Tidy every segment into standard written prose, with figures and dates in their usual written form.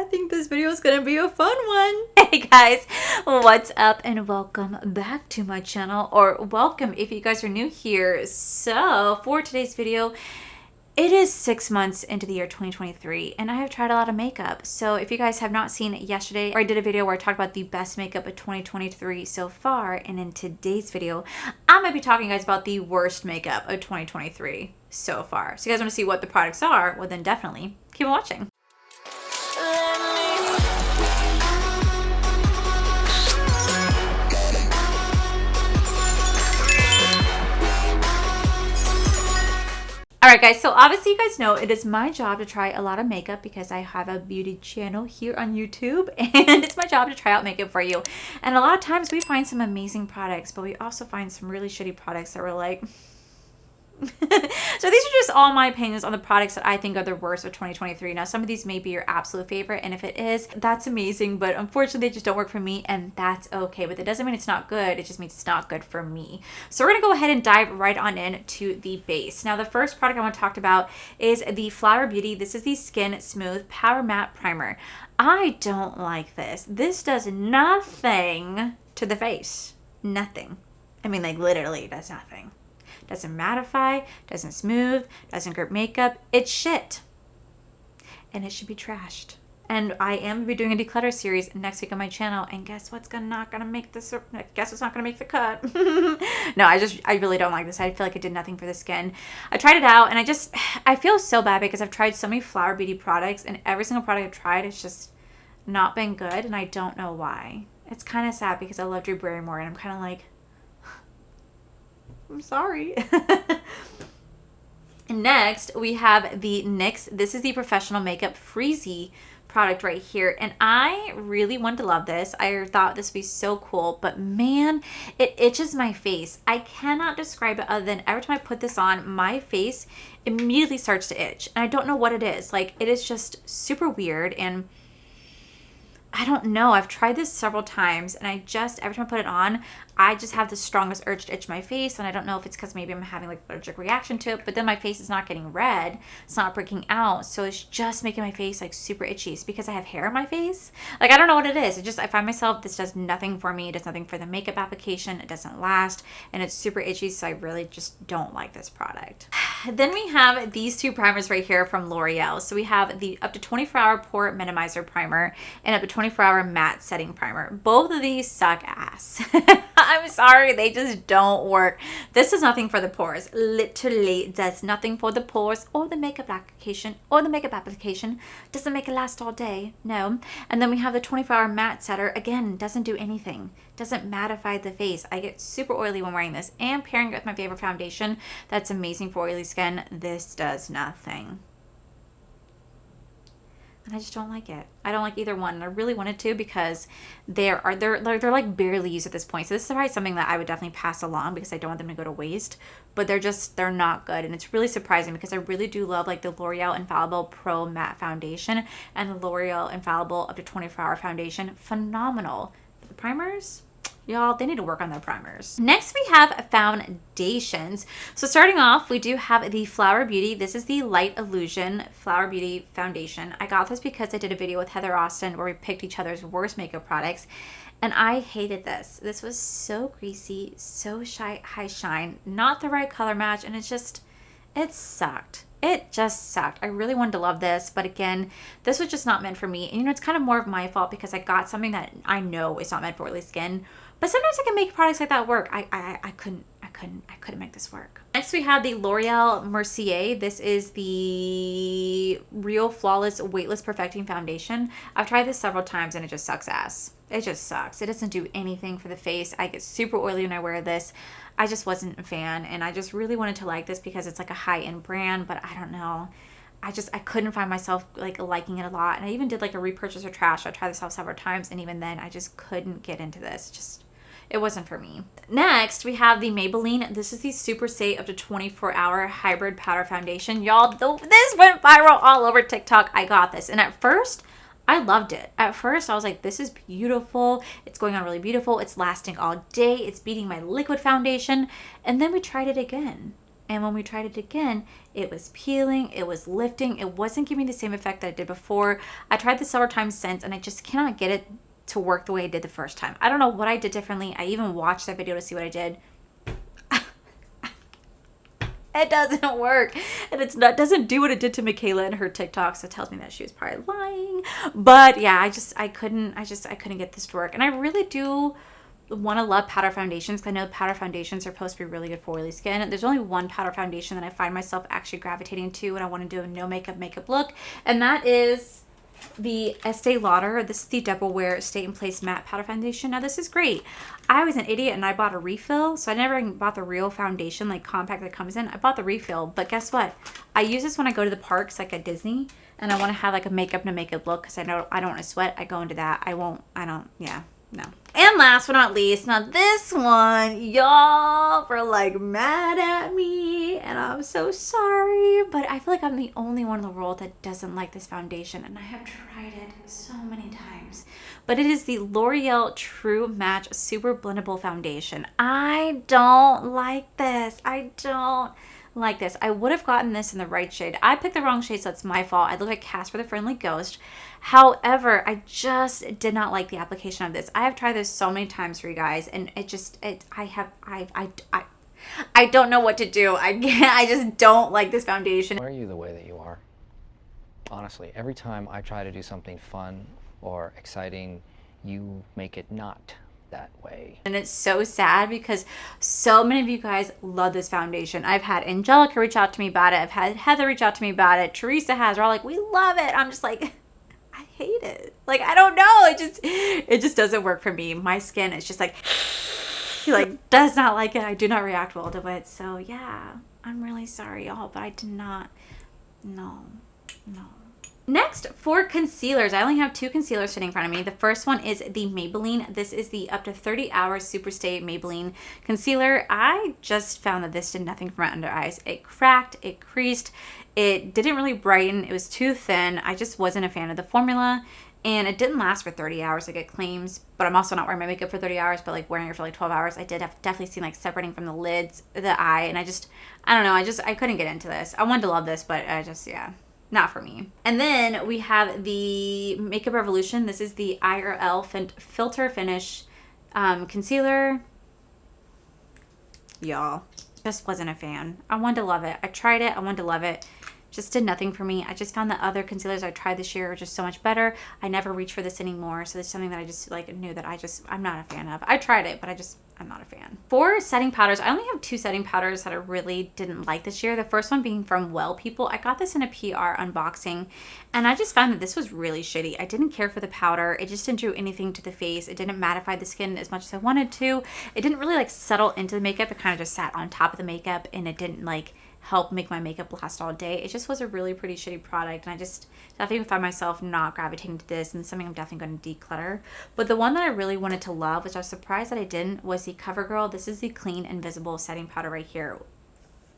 I think this video is gonna be a fun one. Hey guys, what's up and welcome back to my channel, or welcome if you guys are new here. So for today's video, it is 6 months into the year 2023 and I have tried a lot of makeup. So if you guys have not seen it yesterday, or I did a video where I talked about the best makeup of 2023 so far, and in today's video I'm gonna be talking guys about the worst makeup of 2023 so far. So you guys want to see what the products are, well then definitely keep watching. Alright guys, so obviously you guys know it is my job to try a lot of makeup because I have a beauty channel here on YouTube, and it's my job to try out makeup for you. And a lot of times we find some amazing products, but we also find some really shitty products that we're like... So these are just all my opinions on the products that I think are the worst of 2023. Now some of these may be your absolute favorite, and if it is, that's amazing, but unfortunately they just don't work for me, and that's okay. But it doesn't mean it's not good, it just means it's not good for me. So we're gonna go ahead and dive right on in to the base. Now the first product I want to talk about is the Flower Beauty. This is the Skin Smooth Power Matte Primer. I don't like this. This does nothing to the face. Nothing. I mean, like, literally does nothing. Doesn't mattify, doesn't smooth, doesn't grip makeup. It's shit. And it should be trashed. And I am going to be doing a declutter series next week on my channel, and guess what's not going to make this, guess it's not going to make the cut. No, I really don't like this. I feel like it did nothing for the skin. I tried it out, and I feel so bad because I've tried so many Flower Beauty products, and every single product I've tried has just not been good, and I don't know why. It's kind of sad because I love Drew Barrymore, and I'm kind of like, I'm sorry. Next, we have the NYX. This is the Professional Makeup Freezy product right here, and I really wanted to love this. I thought this would be so cool, but man, it itches my face. I cannot describe it other than every time I put this on, my face immediately starts to itch, and I don't know what it is. Like, it is just super weird, and I don't know. I've tried this several times, and every time I put it on, I just have the strongest urge to itch my face, and I don't know if it's because maybe I'm having like an allergic reaction to it, but then my face is not getting red, it's not breaking out, so it's just making my face like super itchy. It's because I have hair on my face. Like, I don't know what it is. I find myself, this does nothing for me. It does nothing for the makeup application. It doesn't last, and it's super itchy, so I really just don't like this product. Then we have these two primers right here from L'Oreal. So we have the up to 24-hour pore minimizer primer and up to 24-hour matte setting primer. Both of these suck ass. I'm sorry, they just don't work. This is nothing for the pores. Literally does nothing for the pores or the makeup application, doesn't make it last all day. No. And then we have the 24-hour matte setter. Again, doesn't do anything. Doesn't mattify the face. I get super oily when wearing this, and pairing it with my favorite foundation that's amazing for oily skin, this does nothing. And I just don't like it. I don't like either one. And I really wanted to because they're like barely used at this point. So this is probably something that I would definitely pass along because I don't want them to go to waste. But they're not good. And it's really surprising because I really do love like the L'Oreal Infallible Pro Matte Foundation and the L'Oreal Infallible up to 24-hour foundation. Phenomenal. But the primers, y'all, they need to work on their primers. Next, we have foundations. So starting off, we do have the Flower Beauty. This is the Light Illusion Flower Beauty Foundation. I got this because I did a video with Heather Austin where we picked each other's worst makeup products, and I hated this. This was so greasy, so high shine, not the right color match, and it sucked. It just sucked. I really wanted to love this, but again, this was just not meant for me. And you know, it's kind of more of my fault because I got something that I know is not meant for oily skin. But sometimes I can make products like that work. I couldn't make this work. Next, we have the L'Oreal Mercier. This is the Real Flawless Weightless Perfecting Foundation. I've tried this several times and it just sucks ass. It just sucks. It doesn't do anything for the face. I get super oily when I wear this. I just wasn't a fan, and I just really wanted to like this because it's like a high-end brand, but I don't know. I couldn't find myself like liking it a lot, and I even did like a repurchase or trash. I tried this out several times, and even then I just couldn't get into this. It wasn't for me. Next, we have the Maybelline. This is the Super Stay up to 24-hour hybrid powder foundation. Y'all, this went viral all over TikTok. I got this, and at first I loved it. At first I was like, this is beautiful. It's going on really beautiful. It's lasting all day. It's beating my liquid foundation. And then we tried it again. And when we tried it again, it was peeling, it was lifting, it wasn't giving the same effect that it did before. I tried this several times since, and I just cannot get it to work the way I did the first time. I don't know what I did differently. I even watched that video to see what I did. It doesn't work, and doesn't do what it did to Michaela and her TikTok. So it tells me that she was probably lying. But yeah, I couldn't get this to work. And I really do want to love powder foundations, because I know powder foundations are supposed to be really good for oily skin. There's only one powder foundation that I find myself actually gravitating to when I want to do a no makeup look, and that is the Estee Lauder. This is the Double Wear Stay in Place Matte Powder Foundation. Now this is great. I was an idiot and I bought a refill, so I never bought the real foundation, like compact that comes in. I bought the refill, but guess what? I use this when I go to the parks, like at Disney, and I want to have like a makeup look, because I know I don't want to sweat. I go into that. No. And last but not least, now this one, y'all were like mad at me, and I'm so sorry, but I feel like I'm the only one in the world that doesn't like this foundation, and I have tried it so many times. But it is the L'Oreal True Match Super Blendable Foundation. I don't like this. I would have gotten this in the right shade. I picked the wrong shade, so that's my fault. I look like Casper the Friendly Ghost. However, I just did not like the application of this. I have tried this so many times for you guys, and I don't know what to do. I just don't like this foundation. Why are you the way that you are? Honestly, every time I try to do something fun or exciting, you make it not that way. And it's so sad because so many of you guys love this foundation. I've had Angelica reach out to me about it. I've had Heather reach out to me about it. Teresa has. They're all like, we love it. I'm just like, I hate it. Like, I don't know. It just doesn't work for me. My skin is just like, does not like it. I do not react well to it. So yeah, I'm really sorry, y'all, but I did not. No. Next, for concealers, I only have two concealers sitting in front of me. The first one is the Maybelline. This is the up to 30 hours Superstay Maybelline concealer. I just found that this did nothing for my under eyes. It cracked, it creased, it didn't really brighten, it was too thin. I just wasn't a fan of the formula, and it didn't last for 30 hours like it claims. But I'm also not wearing my makeup for 30 hours, but like wearing it for like 12 hours. I did definitely see like separating from the lids, the eye, and I don't know, I couldn't get into this. I wanted to love this, but yeah. Not for me. And then we have the Makeup Revolution. This is the IRL Filter Finish concealer. Y'all, just wasn't a fan. I wanted to love it. I tried it. I wanted to love it. Just did nothing for me. I just found the other concealers I tried this year are just so much better. I never reach for this anymore. So it's something that I just knew that I'm not a fan of. I tried it, but I'm not a fan. For setting powders, I only have two setting powders that I really didn't like this year. The first one being from Well People. I got this in a PR unboxing, and I just found that this was really shitty. I didn't care for the powder. It just didn't do anything to the face. It didn't mattify the skin as much as I wanted to. It didn't really settle into the makeup. It kind of just sat on top of the makeup, and it didn't help make my makeup last all day. It just was a really pretty shitty product, and I just definitely find myself not gravitating to this, and it's something I'm definitely going to declutter. But the one that I really wanted to love, which I was surprised that I didn't, was the CoverGirl. This is the Clean Invisible setting powder right here.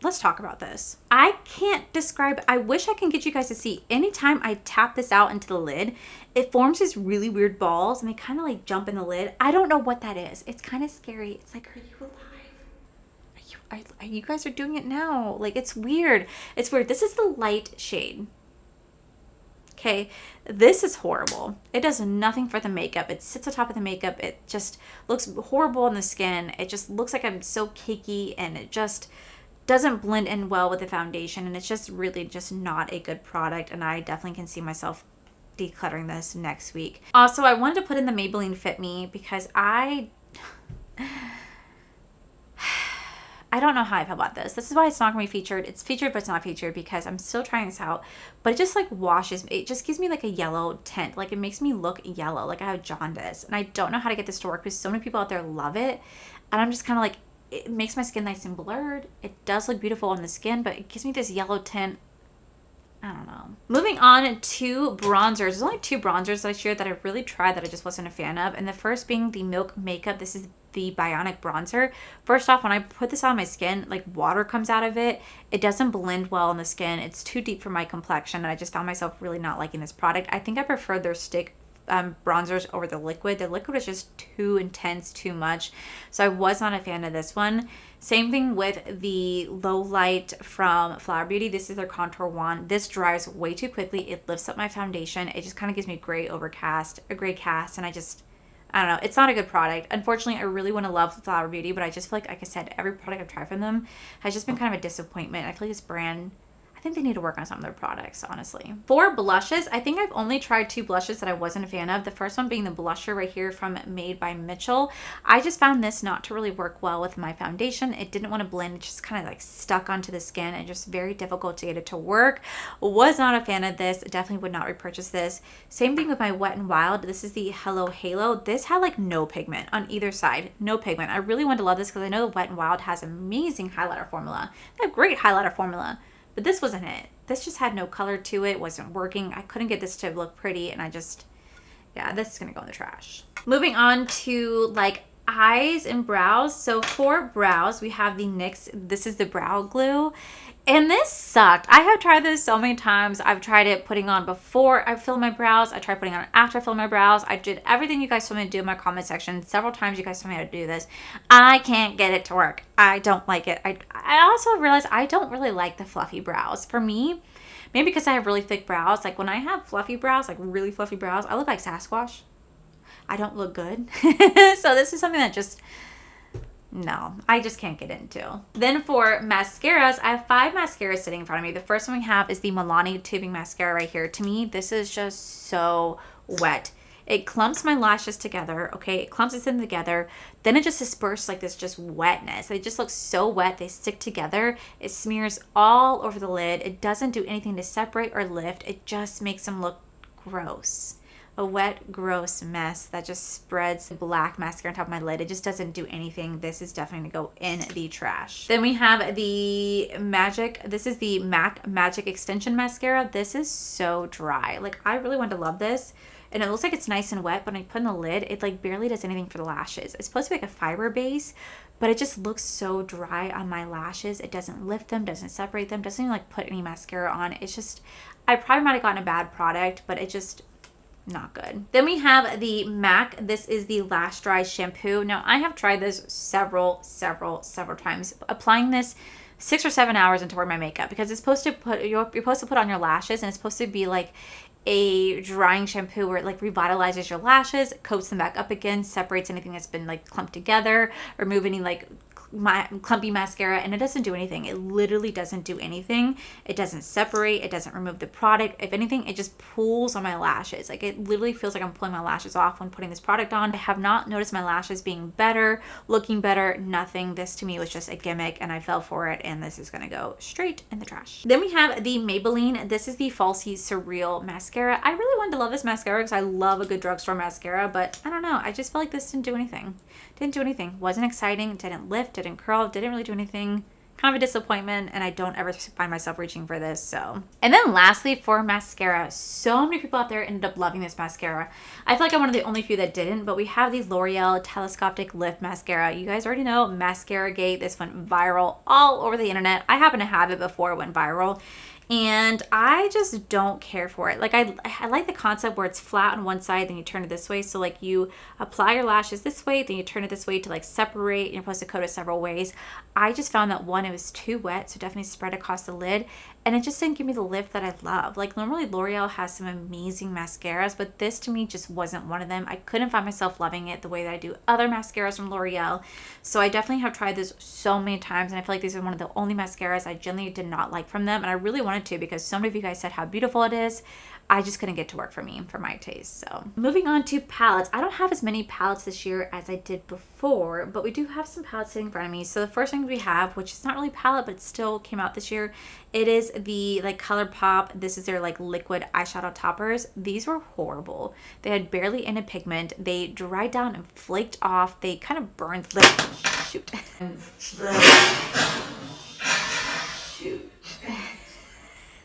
Let's talk about this. I can't describe, I wish I can get you guys to see. Anytime I tap this out into the lid, it forms these really weird balls, and they kind of jump in the lid. I don't know what that is. It's kind of scary. It's like, are you alive? You guys are doing it now. It's weird. It's weird. This is the light shade. Okay, this is horrible. It does nothing for the makeup. It sits on top of the makeup. It just looks horrible on the skin. It just looks like I'm so cakey, and it just doesn't blend in well with the foundation, and it's just really just not a good product, and I definitely can see myself decluttering this next week. Also, I wanted to put in the Maybelline Fit Me because I don't know how I feel about this. This is why it's not going to be featured. It's featured, but it's not featured because I'm still trying this out. But it just washes, it just gives me a yellow tint. It makes me look yellow, like I have jaundice. And I don't know how to get this to work because so many people out there love it. And I'm just kind of it makes my skin nice and blurred. It does look beautiful on the skin, but it gives me this yellow tint. I don't know. Moving on to bronzers. There's only two bronzers this year that I really tried that I just wasn't a fan of. And the first being the Milk Makeup. This is the Bionic Bronzer. First off, when I put this on my skin, water comes out of it. It doesn't blend well on the skin. It's too deep for my complexion, and I just found myself really not liking this product. I think I prefer their stick bronzers over the liquid. The liquid was just too intense, too much. So I was not a fan of this one. Same thing with the Low Light from Flower Beauty. This is their contour wand. This dries way too quickly. It lifts up my foundation. It just kind of gives me a gray cast, and I don't know. It's not a good product. Unfortunately, I really want to love Flower Beauty, but I just feel like I said, every product I've tried from them has just been kind of a disappointment. I feel like this brand, I think they need to work on some of their products, honestly. For blushes, I think I've only tried 2 blushes that I wasn't a fan of. The first one being the blusher right here from Made by Mitchell. I just found this not to really work well with my foundation. It didn't want to blend. It just kind of like stuck onto the skin and just very difficult to get it to work. Was not a fan of this. Definitely would not repurchase this. Same thing with my Wet n Wild. This is the Hello Halo. This had like no pigment on either side. No pigment. I really wanted to love this because I know the Wet n Wild has amazing highlighter formula. They have great highlighter formula. But this wasn't it. This just had no color to it. Wasn't working. I couldn't get this to look pretty. And I just, yeah, this is going to go in the trash. Moving on to like eyes and brows. So for brows, we have the NYX. This is the brow glue. And this sucked. I have tried this so many times. I've tried it putting on before I fill my brows. I tried putting on after I fill my brows. I did everything you guys told me to do in my comment section. Several times you guys told me how to do this. I can't get it to work. I don't like it. I also realized I don't really like the fluffy brows. For me, maybe because I have really thick brows. Like when I have fluffy brows, like really fluffy brows, I look like Sasquatch. I don't look good. So this is something that just... no, I just can't get into. Then for mascaras, I have 5 mascaras sitting in front of me. The first one we have is the Milani tubing mascara right here. To me, this is just so wet. It clumps my lashes together, okay? It clumps them together. Then it just disperses like this just wetness. They just look so wet. They stick together. It smears all over the lid. It doesn't do anything to separate or lift. It just makes them look gross. A wet, gross mess that just spreads black mascara on top of my lid. It just doesn't do anything. This is definitely going to go in the trash. Then we have the Magic. This is the MAC Magic Extension Mascara. This is so dry. Like, I really wanted to love this. And it looks like it's nice and wet, but when I put in the lid, it like barely does anything for the lashes. It's supposed to be like a fiber base, but it just looks so dry on my lashes. It doesn't lift them, doesn't separate them, doesn't even like put any mascara on. It's just, I probably might have gotten a bad product, but it just... not good. Then we have the MAC. This is the Lash Dry Shampoo. Now, I have tried this several times. Applying this 6 or 7 hours into my makeup because it's supposed to put, you're supposed to put on your lashes, and it's supposed to be like a drying shampoo where it like revitalizes your lashes, coats them back up again, separates anything that's been like clumped together, remove any like clumpy mascara, and it doesn't do anything. It literally doesn't do anything. It doesn't separate. It doesn't remove the product. If anything, it just pulls on my lashes. Like, it literally feels like I'm pulling my lashes off when putting this product on. I have not noticed my lashes being better, looking better, nothing. This to me was just a gimmick, and I fell for it, and this is gonna go straight in the trash. Then we have the Maybelline. This is the Falsies Surreal Mascara. I really wanted to love this mascara because I love a good drugstore mascara, but I don't know. I just feel like this didn't do anything. Didn't do anything. Wasn't exciting. Didn't lift. Didn't curl. Didn't really do anything. Kind of a disappointment, and I don't ever find myself reaching for this. So, and then lastly, for mascara, so many people out there ended up loving this mascara. I feel like I'm one of the only few that didn't, but we have the L'Oreal Telescopic Lift Mascara. You guys already know Mascara Gate. This went viral all over the internet. I happen to have it before it went viral, and I just don't care for it. Like, I like the concept where it's flat on one side, then you turn it this way. So like, you apply your lashes this way, then you turn it this way to like separate, and you're supposed to coat it several ways. I just found that one, it was too wet, so definitely spread across the lid, and it just didn't give me the lift that I love. Like, normally L'Oreal has some amazing mascaras, but this to me just wasn't one of them. I couldn't find myself loving it the way that I do other mascaras from L'Oreal. So I definitely have tried this so many times, and I feel like these are one of the only mascaras I genuinely did not like from them, and I really wanted to because so many of you guys said how beautiful it is. I just couldn't get to work for me, for my taste. So moving on to palettes. I don't have as many palettes this year as I did before, but we do have some palettes sitting in front of me. So the first thing we have, which is not really palette, but it still came out this year, it is the like ColourPop. This is their like liquid eyeshadow toppers. These were horrible. They had barely any pigment. They dried down and flaked off. They kind of burned the shoot.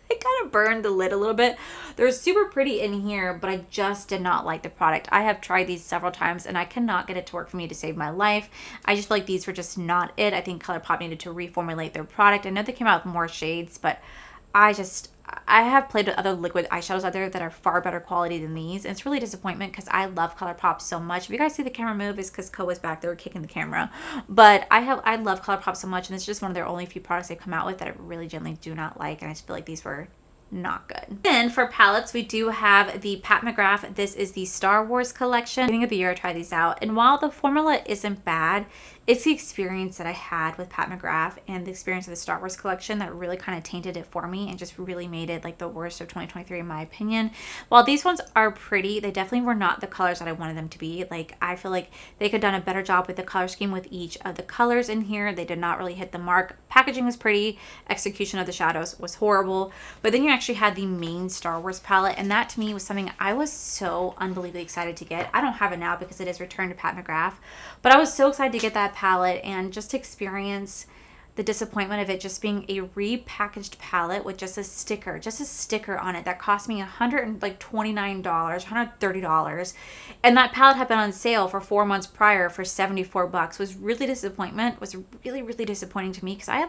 It kind of burned the lid a little bit. They're super pretty in here, but I just did not like the product. I have tried these several times, and I cannot get it to work for me to save my life. I just feel like these were just not it. I think ColourPop needed to reformulate their product. I know they came out with more shades, but I I have played with other liquid eyeshadows out there that are far better quality than these. And it's really disappointment because I love ColourPop so much. If you guys see the camera move, it's because Ko was back there kicking the camera. But I love ColourPop so much, and it's just one of their only few products they've come out with that I really genuinely do not like. And I just feel like these were not good. Then for palettes, we do have the Pat McGrath. This is the Star Wars collection. Beginning of the year, I tried these out, and while the formula isn't bad, it's the experience that I had with Pat McGrath and the experience of the Star Wars collection that really kind of tainted it for me and just really made it like the worst of 2023 in my opinion. While these ones are pretty, they definitely were not the colors that I wanted them to be. Like, I feel like they could have done a better job with the color scheme with each of the colors in here. They did not really hit the mark. Packaging was pretty, execution of the shadows was horrible, but then you actually had the main Star Wars palette, and that to me was something I was so unbelievably excited to get. I don't have it now because it is returned to Pat McGrath, but I was so excited to get that palette and just experience the disappointment of it just being a repackaged palette with just a sticker on it that cost me $129, $130. And that palette had been on sale for 4 months prior for $74. Was really disappointment, was really, really disappointing to me because I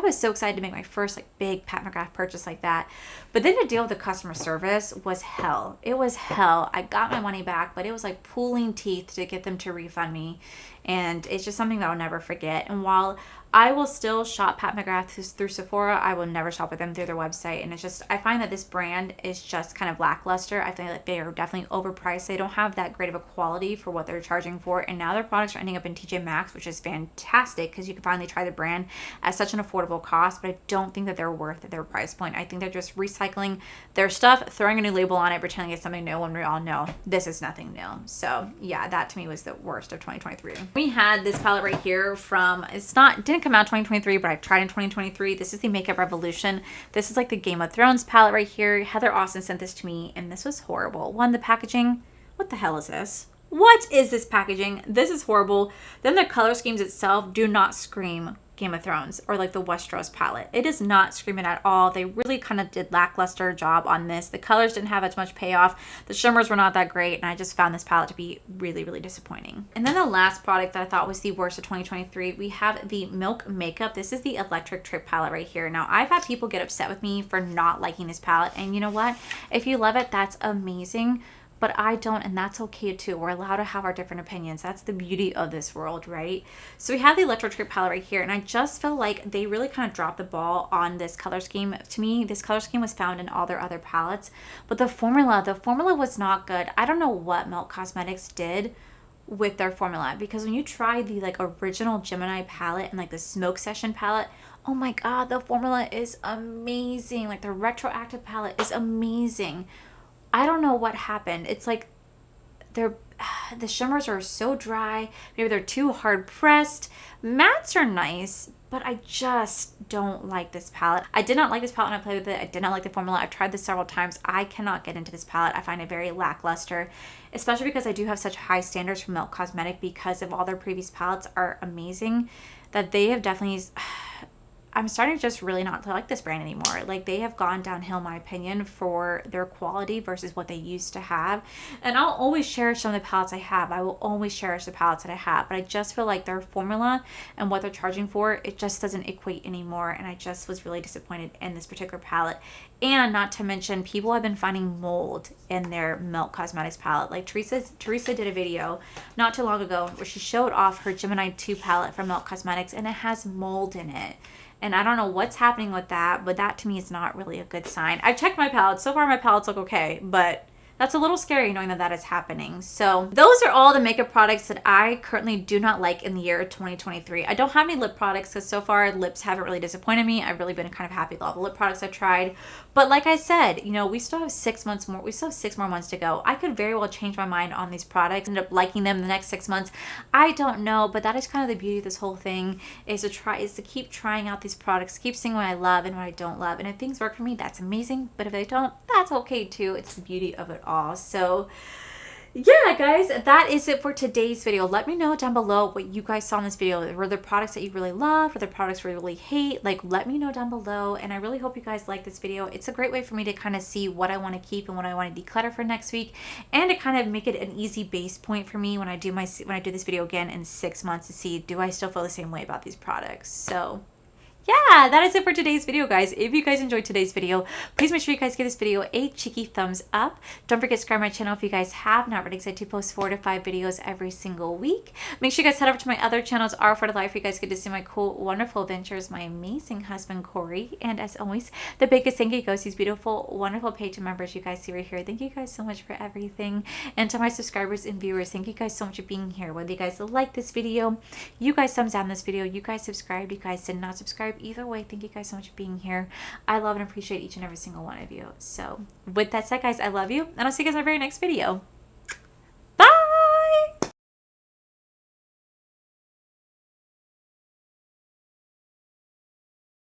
was so excited to make my first like big Pat McGrath purchase like that. But then to deal with the customer service was hell. It was hell. I got my money back, but it was like pulling teeth to get them to refund me. And it's just something that I'll never forget. And while I will still shop Pat McGrath through Sephora, I will never shop with them through their website. And it's just, I find that this brand is just kind of lackluster. I think that they are definitely overpriced. They don't have that great of a quality for what they're charging for. And now their products are ending up in TJ Maxx, which is fantastic because you can finally try the brand at such an affordable cost. But I don't think that they're worth their price point. I think they're just recycling their stuff, throwing a new label on it, pretending it's something new when we all know this is nothing new. So yeah, that to me was the worst of 2023. We had this palette right here from, didn't come out 2023, but I tried in 2023. This is the Makeup Revolution. This is like the Game of Thrones palette right here. Heather Austin sent this to me, and this was horrible. One, the packaging. What the hell is this? What is this packaging? This is horrible. Then the color schemes itself do not scream Game of Thrones or like the Westeros palette. It is not screaming at all. They really kind of did lackluster job on this. The colors didn't have as much payoff. The shimmers were not that great, and I just found this palette to be really, really disappointing. And then the last product that I thought was the worst of 2023, we have the Milk Makeup. This is the Electric Trip palette right here. Now, I've had people get upset with me for not liking this palette, and you know what? If you love it, that's amazing. But I don't, and that's okay too. We're allowed to have our different opinions. That's the beauty of this world, right? So we have the Electro Trip palette right here, and I just feel like they really kind of dropped the ball on this color scheme. To me, this color scheme was found in all their other palettes, but the formula was not good. I don't know what Milk Cosmetics did with their formula, because when you try the like original Gemini palette and like the Smoke Session palette, oh my god, the formula is amazing. Like the retroactive palette is amazing. I don't know what happened. It's like the shimmers are so dry. Maybe they're too hard pressed. Mattes are nice, but I just don't like this palette. I did not like this palette when I played with it. I did not like the formula. I've tried this several times. I cannot get into this palette. I find it very lackluster, especially because I do have such high standards for Milk Cosmetic because of all their previous palettes are amazing, that they have definitely... I'm starting to just really not to like this brand anymore. Like, they have gone downhill, in my opinion, for their quality versus what they used to have. And I'll always cherish some of the palettes I have. I will always cherish the palettes that I have. But I just feel like their formula and what they're charging for, it just doesn't equate anymore. And I just was really disappointed in this particular palette. And not to mention, people have been finding mold in their Milk Cosmetics palette. Like Teresa did a video not too long ago where she showed off her Gemini 2 palette from Milk Cosmetics, and it has mold in it. And I don't know what's happening with that, but that to me is not really a good sign. I've checked my palettes. So far my palettes look okay, but that's a little scary knowing that that is happening. So those are all the makeup products that I currently do not like in the year 2023. I don't have any lip products because so far lips haven't really disappointed me. I've really been kind of happy with all the lip products I've tried. But like I said, you know, we still have 6 months more. We still have 6 more months to go. I could very well change my mind on these products, end up liking them in the next 6 months. I don't know, but that is kind of the beauty of this whole thing, is to keep trying out these products, keep seeing what I love and what I don't love. And if things work for me, that's amazing. But if they don't, that's okay too. It's the beauty of it all. So yeah, guys, that is it for today's video. Let me know down below what you guys saw in this video. Were there products that you really loved? Were there products you really hate? Like, let me know down below. And I really hope you guys like this video. It's a great way for me to kind of see what I want to keep and what I want to declutter for next week, and to kind of make it an easy base point for me when I do this video again in 6 months to see, do I still feel the same way about these products? So yeah, that is it for today's video, guys. If you guys enjoyed today's video, please make sure you guys give this video a cheeky thumbs up. Don't forget to subscribe to my channel if you guys have not already, because I do post 4 to 5 videos every single week. Make sure you guys head over to my other channels, R for the Life, where you guys get to see my cool, wonderful adventures, my amazing husband, Corey. And as always, the biggest thank you goes to these beautiful, wonderful Patreon members you guys see right here. Thank you guys so much for everything. And to my subscribers and viewers, thank you guys so much for being here. Whether you guys like this video, you guys thumbs down this video, you guys subscribed, you guys did not subscribe, either way, thank you guys so much for being here. I love and appreciate each and every single one of you. So with that said, guys, I love you, and I'll see you guys in my very next video.